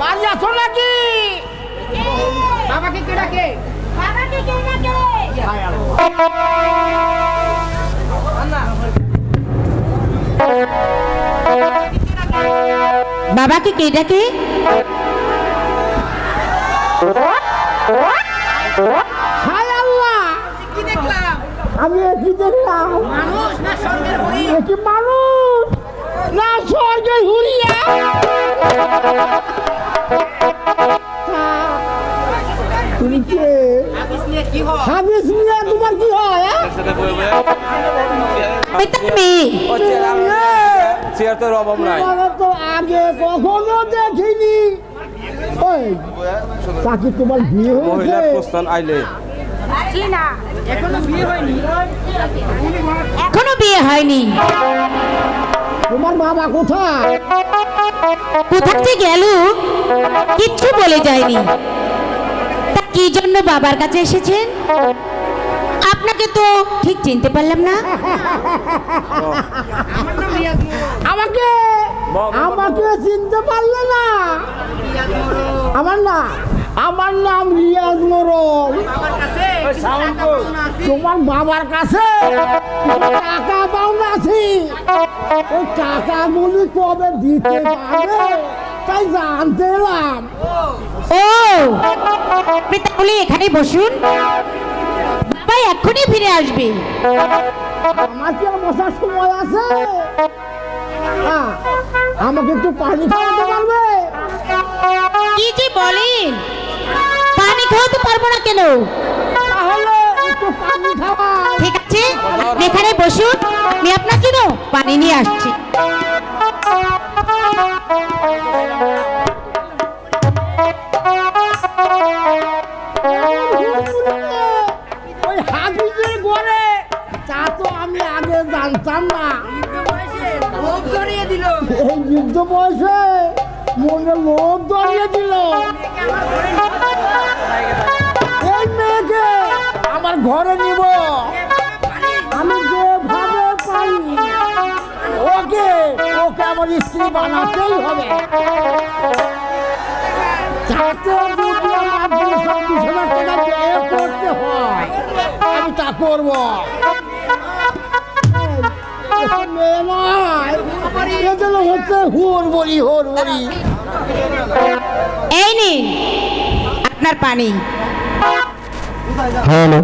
বাড়ি আছো নাকি? বাবাকে কে ডাকে? বাবাকে কে ডাকে? বাবাকে কে ডাকে? হায় আল্লাহ, কি দেখলাম? আমি কি দেখলাম? মানুষ না স্বর্গের হরিণ? এ কি মানুষ না স্বর্গের হুরিয়া? তুমি কে? হাদিস নিয়ে কি হয়? হাদিস নিয়ে তোমার কি হয়? চেয়ার অভাব নাই। তোমার তো আগে কখনো দেখিনি। ওই, তাকে তোমার বিয়ে মহিলার হয়েছে? প্রস্থান আইলে জি না, এখনো বিয়ে হয়নি। এখনো বিয়ে হয়নি। তোমার বাবা কোথায়? কোথায় যে গেল কিচ্ছু বলে যায়নি। তা কি জন্য বাবার কাছে এসেছেন? আপনাকে তো ঠিক চিনতে পারলাম না। আমাকে আমাকে চিনতে পারলে না? আমার নাম রিয়াজ মোড়ল। বাবার কাছে তোমার বাবার কাছে টাকা পাওনা আছে। ওই টাকাগুলি কবে দিতে পারবে তাই জানতে এলাম। ও, আপনি তাহলে এখানে বসুন, বাবা এক্ষুনি ফিরে আসবে। আমার কি আর বসার সময় আছে? আমাকে একটু পানি খাওয়াতে পারবে? কি যে বলেন, পানি খাওয়াতে পারবো না কেন? তাহলে একটু পানি খাওয়া। ঠিক আছে, আপনি এখানে বসুন, আমি আপনার জন্য পানি নিয়ে আসছি। ওই হাবিজের ঘরে তা তো আমি আগে জানতাম না। লোক ধরিয়ে দিল। এই যুদ্ধ বয়সে মনে লোভ ধরিয়ে দিল। এই মেয়েকে আমার ঘরে নিব। আমি যেভাবে পারি ওকে ওকে আমার স্ত্রী বানাতেই হবে। যাতে যদি আমার 200,000 টাকা ব্যয় করতে হয় আমি তা করব। মেয়ে নয়, এগুলো হচ্ছে হুর বলি। এই নিন আপনার পানি। হ্যালো,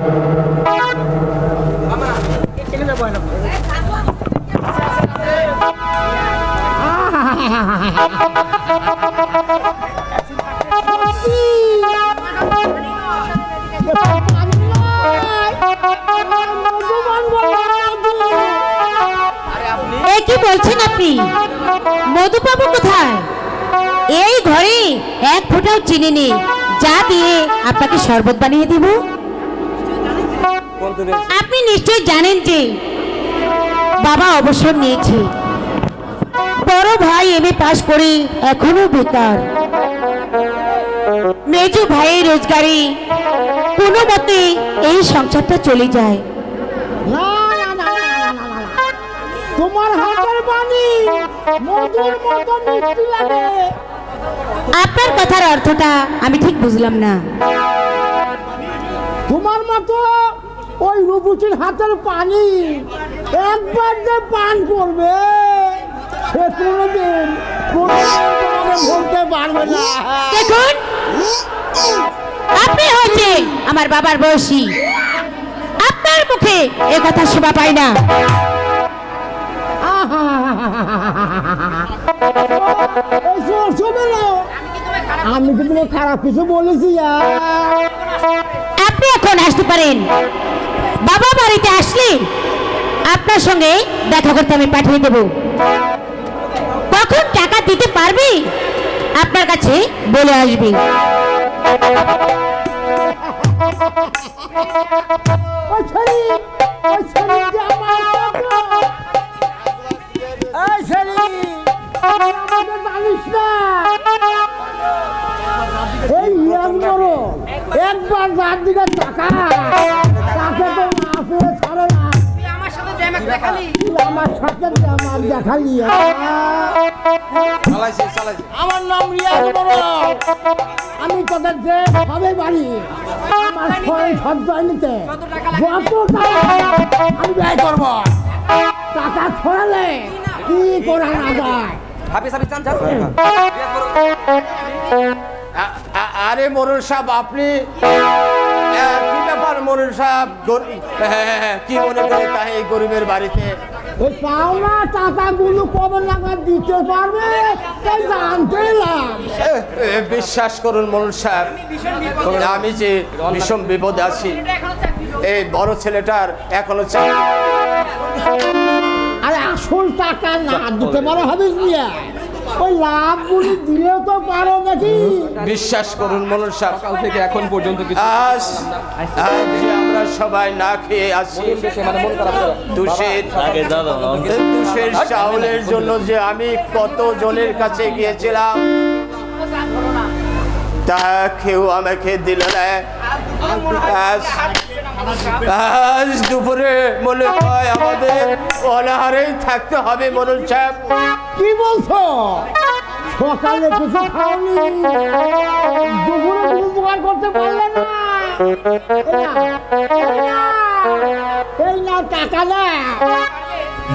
এ কি বলছেন আপনি? মধু পাবো কোথায়? এই ঘরে এক ফোঁটাও চিনি নেই, যা দিয়ে আপনাকে শরবত বানিয়ে দেব। আপনি নিশ্চয়ই জানেন যে বাবা অবসর নিয়েছে। বড় ভাই এমএ পাস করে এখনো বেকার। মেজো ভাইয়ের রোজগারে কোনো মতে এই সংসারটা চলে যায়। না না না না না না না, তোমার হাতের পানি মধুর মতো মিষ্টি লাগে। আপনার কথার অর্থটা আমি ঠিক বুঝলাম না। তোমার মতো ওই রূপসীর হাতের পানি একবার যে পান করবে সে কোনোদিন তোমাকে বলতে পারবে না। দেখুন, আপনি হচ্ছে আমার বাবার বয়সী, আপনার মুখে এ কথা শোভা পায় না। আমি কি তোমাকে খারাপ কিছু বলেছি? আপনি এখন আসতে পারেন। বাবা বাড়িতে আসলে আপনার সঙ্গে দেখা করতে আমি পাঠিয়ে দেব। কখন টাকা দিতে পারবি আপনার কাছে বলে আসবি। একবার যার দিকে টাকা তাকে তো না পেয়ে ছাড়ে না। আমার সাথে দেখালি আমার সাথে আমার দেখালি চালাইছি চালাইছি। আমার নাম রিয়াজ মোড়ল। আমি তোদের যে হবে বাড়ি আমার সঞ্চয় নিতে যত টাকা আমি ব্যয় করব। টাকা ছড়ালে কি করা না যায়। হাফিজ হাফিজ চান চান। আরে মোরল সাহেব আপনি কি ব্যাপার মোরল সাহেব কি মনে করে তাই এই গরিবের বাড়িতে ওই পাওনা টাকাগুলো কবে নাগাদ দিতে পারবে তাই জানতে এলাম। বিশ্বাস করুন মোরল সাহেব আমি যে ভীষণ বিপদে আছি। এই বড় ছেলেটার এখনো চাকরি আরে আসল টাকা না দিতে পারো হবে নিয়ে ওই লাভগুলি দিলেও তো পারো নাকি। বিশ্বাস করুন মোরল সাহেব সকাল থেকে এখন পর্যন্ত কিছু আজ আজ যে আমরা সবাই না খেয়ে আসছি মানে মন খারাপ করে। তুষের চাউলের জন্য যে আমি কত জনের কাছে গিয়েছিলাম তা কেউ আমাকে দিল না। আজ দুপুরে মনে হয় আমাদের অনাহারেই থাকতে হবে মোরল সাহেব। কি বলছো সকালে কিছু খাওনি দুপুরে উপকার করতে পারলে না। এই না টাকা না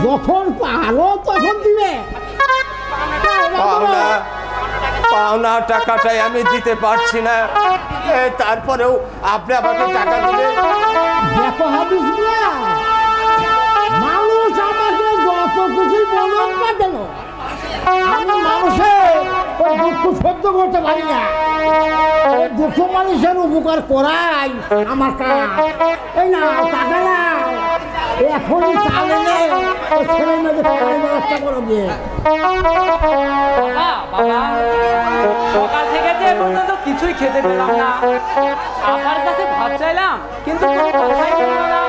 যখন পারো তখন দিবে। পাওনা পাওনা টাকাটাই আমি দিতে পারছি না তারপরেও আপনি আমাকে টাকা দিলে দেখো হাবিস মিয়া, মানুষ আমাকে যত কিছু বলুক না কেন আমি মানুষের ওই দুঃখ সহ্য করতে পারি না। ওই দুঃখ মানুষের উপকার করাই আমার কাজ। এই না টাকা না এখনই চাল এনে ওই ছেলে মেয়েদের খাওয়ানোর ব্যবস্থা করে দিয়ে। বাবা সকাল থেকে যে পর্যন্ত কিছুই খেতে পেলাম না। আমার কাছে ভাত চাইলাম কিন্তু কোনো কথাই বললো না।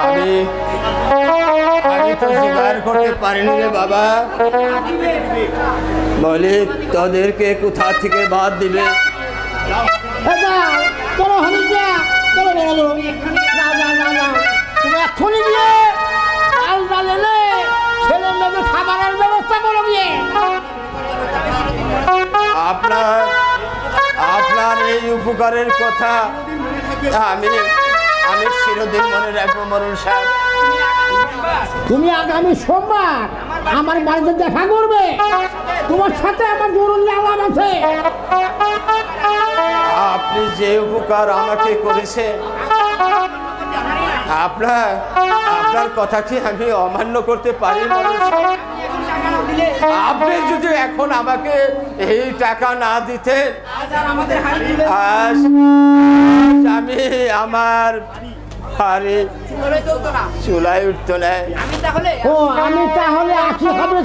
আমি আমি তো স্বীকার করতে পারিনি রে বাবা। বলি তোদেরকে কোথা থেকে ভাত দিবে? চলো হাবিস মিয়া চলো বলো বলো না না না না তুমি এখনই গিয়ে চাল ডাল এনে ছেলে মেয়েদের খাবারের ব্যবস্থা করো গিয়ে। আপনার আপনার এই উপকারের কথা আমি আমি চিরদিন মনে রাখবো মোরল সাহেব। তুমি আগামী সোমবার আমার বাড়িতে দেখা করবে। তোমার সাথে আমার জরুরি আলাপ আছে। আপনি যে উপকার আমাকে করেছেন আপনার আপনার কথা কি আমি অমান্য করতে পারি মোরল সাহেব? আপনি যদি এখন আমাকে এই টাকা না দিতেন আজ আমি আমার হাড়ি চুলায় উঠতো না। ও আমি তাহলে আসি হবে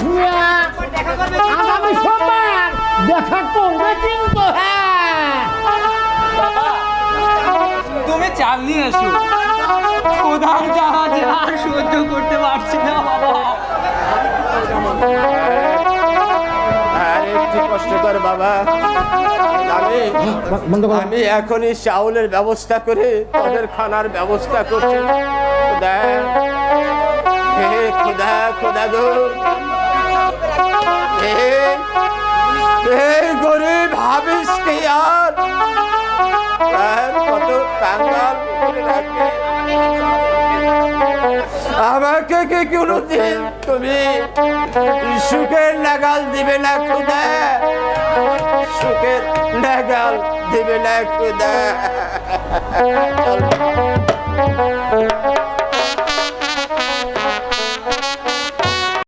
আগামী সোমবার দেখা করবে কিন্তু। হ্যাঁ তুমি চাল নিয়ে এসো। কোথাও জাহাজে আর সহ্য করতে পারছি না বাবা। আর একটু কষ্ট কর বাবা। আমি এখনই চাউলের ব্যবস্থা করে তোদের খানার ব্যবস্থা করছি। খোদা হে খোদা খোদা গো এই গরিব হাবিস কে আর কত কাঙ্গাল করে রাখবে। আমাকে কি কোনোদিন তুমি সুখের নাগাল দিবে না খোদা? সুখের নাগাল দিবে না খোদা।